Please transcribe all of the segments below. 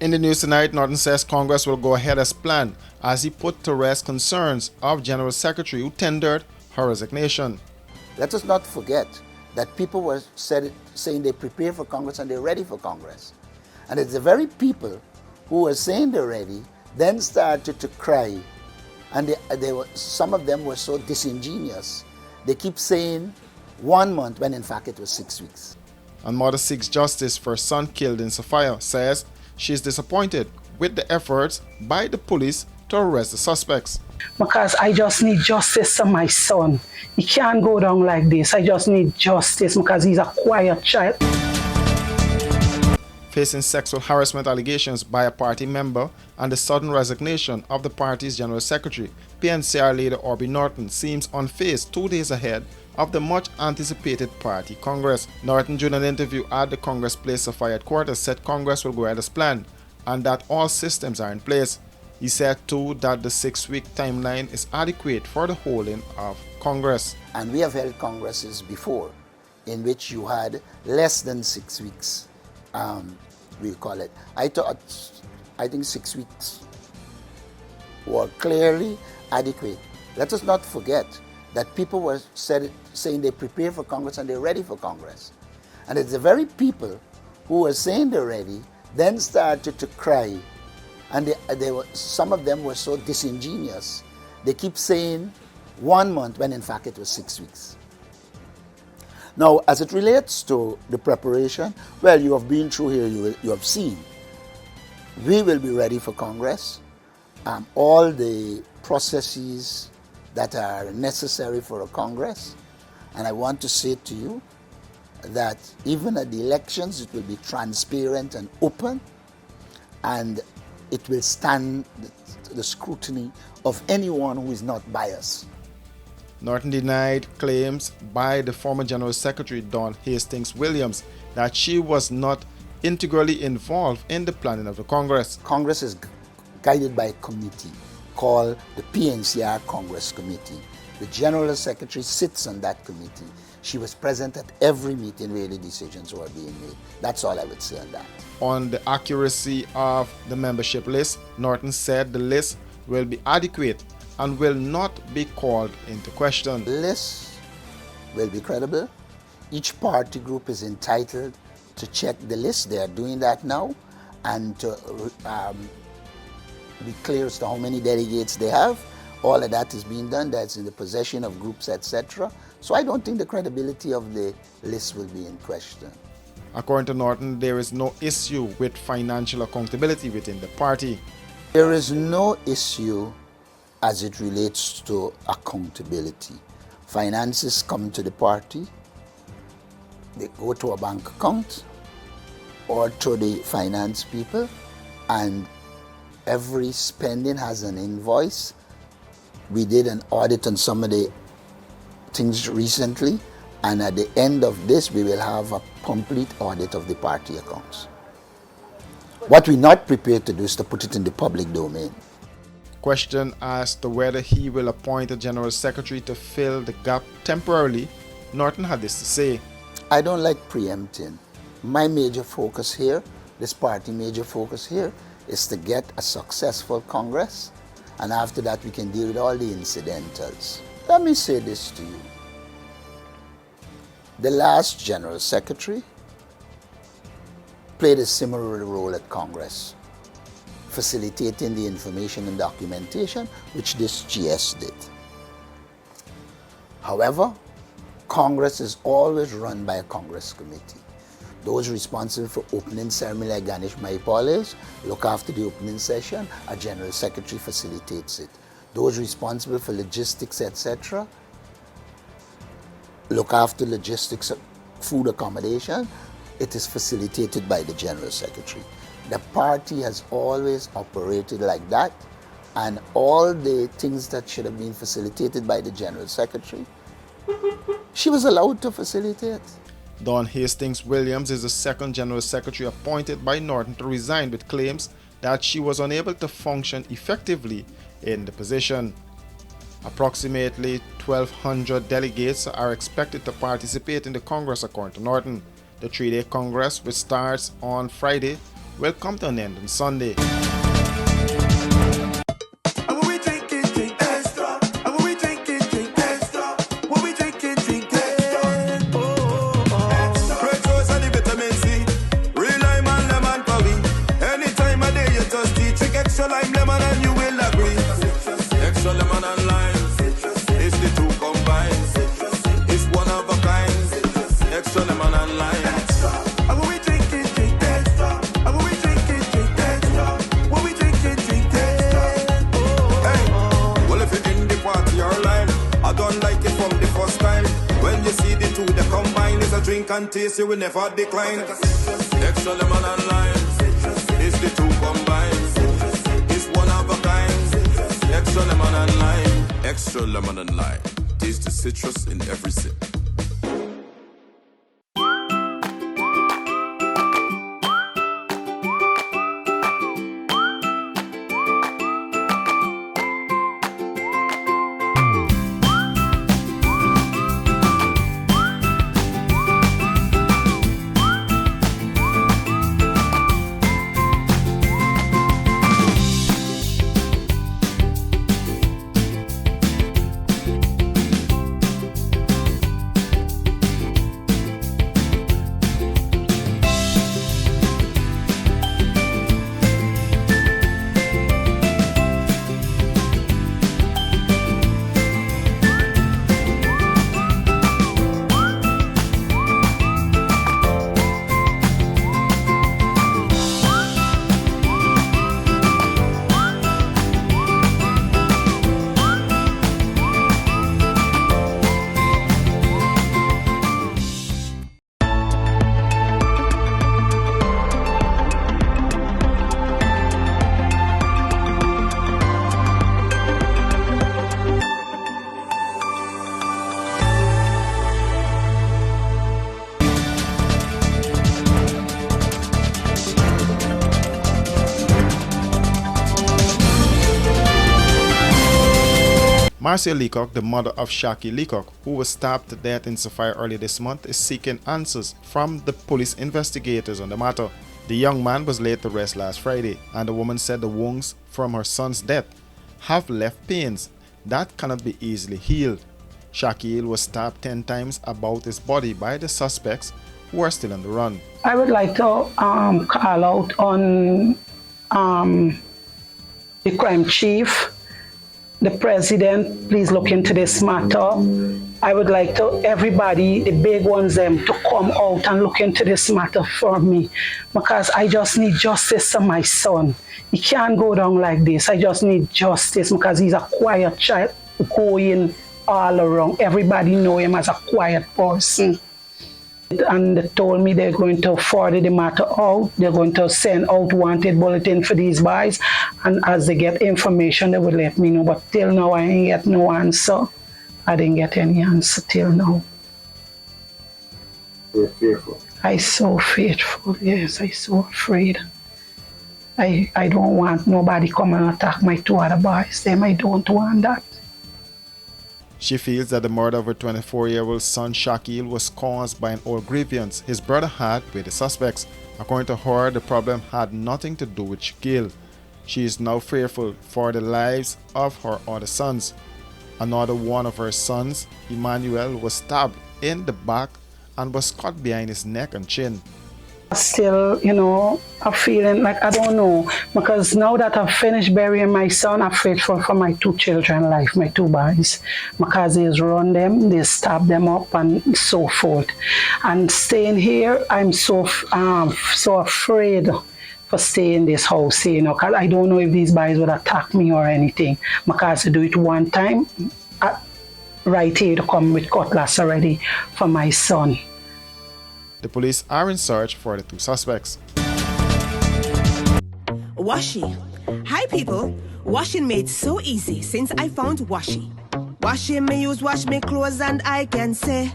In the news tonight, Norton says Congress will go ahead as planned as he put to rest concerns of General Secretary who tendered her resignation. Let us not forget that people were saying they prepare for Congress and they're ready for Congress. And it's the very people who were saying they're ready then started to cry. And some of them were so disingenuous. They keep saying 1 month when in fact it was 6 weeks. And mother seeks justice for her son killed in Sophia, says she is disappointed with the efforts by the police to arrest the suspects. Because I just need justice for my son. He can't go down like this. I just need justice because he's a quiet child. Facing sexual harassment allegations by a party member and the sudden resignation of the party's general secretary, PNCR leader Orby Norton seems unfazed 2 days ahead of the much anticipated party Congress. Norton, during an interview at the Congress Place Sophia headquarters, said Congress will go ahead as planned and that all systems are in place. He said too that the 6-week timeline is adequate for the holding of Congress. And we have held Congresses before in which you had less than 6 weeks. We'll call it. I think 6 weeks were clearly adequate. Let us not forget that people were saying they prepare for Congress and they're ready for Congress. And it's the very people who were saying they're ready then started to cry. And some of them were so disingenuous. They keep saying 1 month when in fact it was 6 weeks. Now, as it relates to the preparation, well, you have been through here, you have seen. We will be ready for Congress. All the processes that are necessary for a Congress. And I want to say to you that even at the elections, it will be transparent and open, and it will stand the scrutiny of anyone who is not biased. Norton denied claims by the former General Secretary Dawn Hastings Williams that she was not integrally involved in the planning of the Congress. Congress is guided by a committee called the PNCR Congress Committee. The General Secretary sits on that committee. She was present at every meeting where the decisions were being made. That's all I would say on that. On the accuracy of the membership list, Norton said the list will be adequate and will not be called into question. The list will be credible. Each party group is entitled to check the list. They are doing that now, and to be clear as to how many delegates they have. All of that is being done. That's in the possession of groups, etc. So I don't think the credibility of the list will be in question. According to Norton, there is no issue with financial accountability within the party. There is no issue as it relates to accountability. Finances come to the party, they go to a bank account or to the finance people, and every spending has an invoice. We did an audit on some of the things recently, and at the end of this, we will have a complete audit of the party accounts. What we're not prepared to do is to put it in the public domain. Question as to whether he will appoint a General Secretary to fill the gap temporarily, Norton had this to say. I don't like preempting. My major focus here, this party major focus here, is to get a successful Congress, and after that we can deal with all the incidentals. Let me say this to you. The last General Secretary played a similar role at Congress, facilitating the information and documentation, which this GS did. However, Congress is always run by a Congress committee. Those responsible for opening ceremony, like Ganesh Maipal is, look after the opening session. A General Secretary facilitates it. Those responsible for logistics, etc., look after logistics, food accommodation. It is facilitated by the General Secretary. The party has always operated like that, and all the things that should have been facilitated by the General Secretary, she was allowed to facilitate. Dawn Hastings Williams is the second General Secretary appointed by Norton to resign with claims that she was unable to function effectively in the position. Approximately 1,200 delegates are expected to participate in the Congress according to Norton. The 3-day Congress, which starts on Friday, will come to an end on Sunday. Extra lime, lemon, and you will agree. Extra lemon and lime, it's the two combined. It's one of a kind. Extra lemon and lime. And when we drink it, drink extra. And when we drink it, drink extra. When we drink it, drink extra. Hey, well if you're in the party or line, I don't like it from the first time. When you see the two, they combine. It's a drink and taste, you will never decline. Extra lemon and lime, it's the two combined. Extra lemon and lime. Extra lemon and lime. Taste the citrus in every sip. Shaquille Leok, the mother of Shaquille Leok, who was stabbed to death in Sapphire earlier this month, is seeking answers from the police investigators on the matter. The young man was laid to rest last Friday, and the woman said the wounds from her son's death have left pains that cannot be easily healed. Shaquille was stabbed 10 times about his body by the suspects who are still on the run. I would like to call out on the crime chief, the president, please look into this matter. I would like to everybody, the big ones, them to come out and look into this matter for me, because I just need justice for my son. He can't go down like this. I just need justice because he's a quiet child going all around. Everybody know him as a quiet person. And they told me they're going to forward the matter out. They're going to send out wanted bulletin for these boys. And as they get information, they will let me know. But till now, I ain't get no answer. I didn't get any answer till now. You're fearful? I'm so fearful, yes. I'm so afraid. I don't want nobody come and attack my two other boys. I don't want that. She feels that the murder of her 24-year-old son Shaquille was caused by an old grievance his brother had with the suspects. According to her, the problem had nothing to do with Shaquille. She is now fearful for the lives of her other sons. Another one of her sons, Emmanuel, was stabbed in the back and was cut behind his neck and chin. Still, I'm feeling like I don't know, because now that I've finished burying my son, I'm faithful for my two children's life, my two boys, because they run them, they stab them up and so forth. And staying here, I'm so afraid for staying in this house, because I don't know if these boys would attack me or anything, because I do it one time, right here to come with cutlass already for my son. The police are in search for the two suspects. Washi. Hi people. Washing made so easy since I found Washi. Washing me use wash me clothes and I can say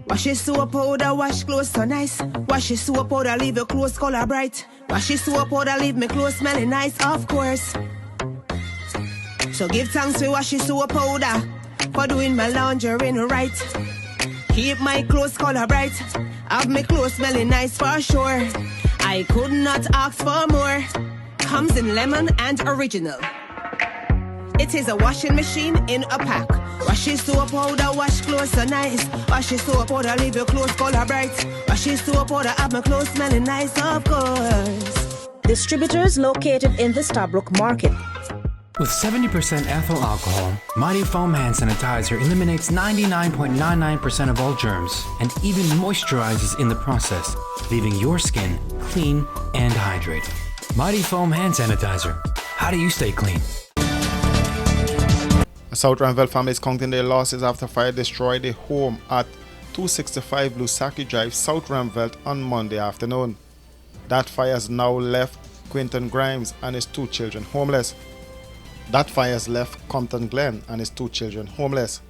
Washi soap powder wash clothes so nice. Washi soap powder leave your clothes color bright. Washi soap powder leave me clothes smelling nice, of course. So give thanks to Washi soap powder for doing my laundry right. Keep my clothes color bright. Have me clothes smelling nice for sure. I could not ask for more. Comes in lemon and original. It is a washing machine in a pack. Washi soap powder, wash clothes so nice. Washi soap powder, leave your clothes color bright. Washi soap powder, have my clothes smelling nice, of course. Distributors located in the Stabrook Market. With 70% ethyl alcohol, Mighty Foam Hand Sanitizer eliminates 99.99% of all germs and even moisturizes in the process, leaving your skin clean and hydrated. Mighty Foam Hand Sanitizer. How do you stay clean? The South Ramville family is counting their losses after fire destroyed their home at 265 Lusaki Drive, South Ramville on Monday afternoon. That fire has now left Quinton Grimes and his 2 children homeless. That fire has left Compton Glen and his 2 children homeless.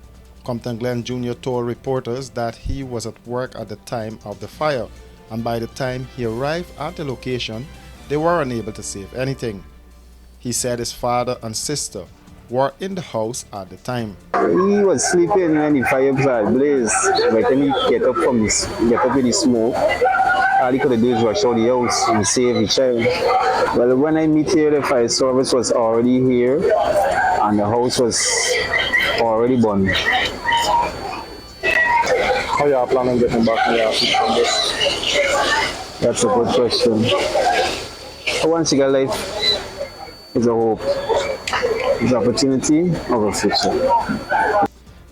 Compton Glen Jr. told reporters that he was at work at the time of the fire, and by the time he arrived at the location, they were unable to save anything. He said his father and sister were in the house at the time. He was sleeping when the fire started blaze. By the time he get up with the smoke, all he could do is rush out the house and save the child. Well, when I meet here, the fire service was already here and the house was already burned. How you planning on getting back in the house from this? That's a good question. Once you get life, it's a hope. It's opportunity of a future.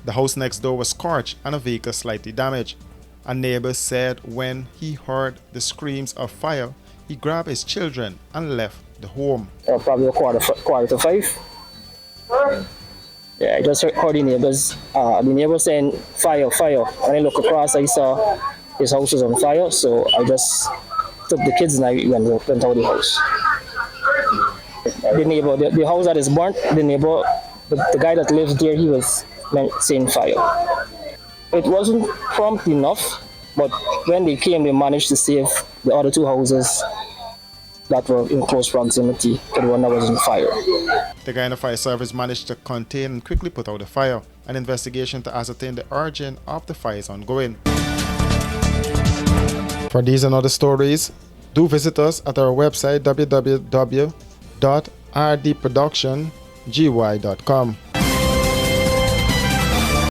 The house next door was scorched and a vehicle slightly damaged. A neighbor said when he heard the screams of fire, he grabbed his children and left the home. Probably a quarter to 5. Yeah, I just heard the neighbors. The neighbor saying fire, fire. When I look across, I saw his house was on fire, so I just took the kids and I went out of the house. The neighbor, the house that is burnt, the neighbor, the guy that lives there, he was saying fire. It wasn't prompt enough, but when they came, they managed to save the other 2 houses that were in close proximity to the one that was on fire. The Guyana Fire Service managed to contain and quickly put out the fire. An investigation to ascertain the origin of the fire is ongoing. For these and other stories, do visit us at our website www.rdproductiongy.com.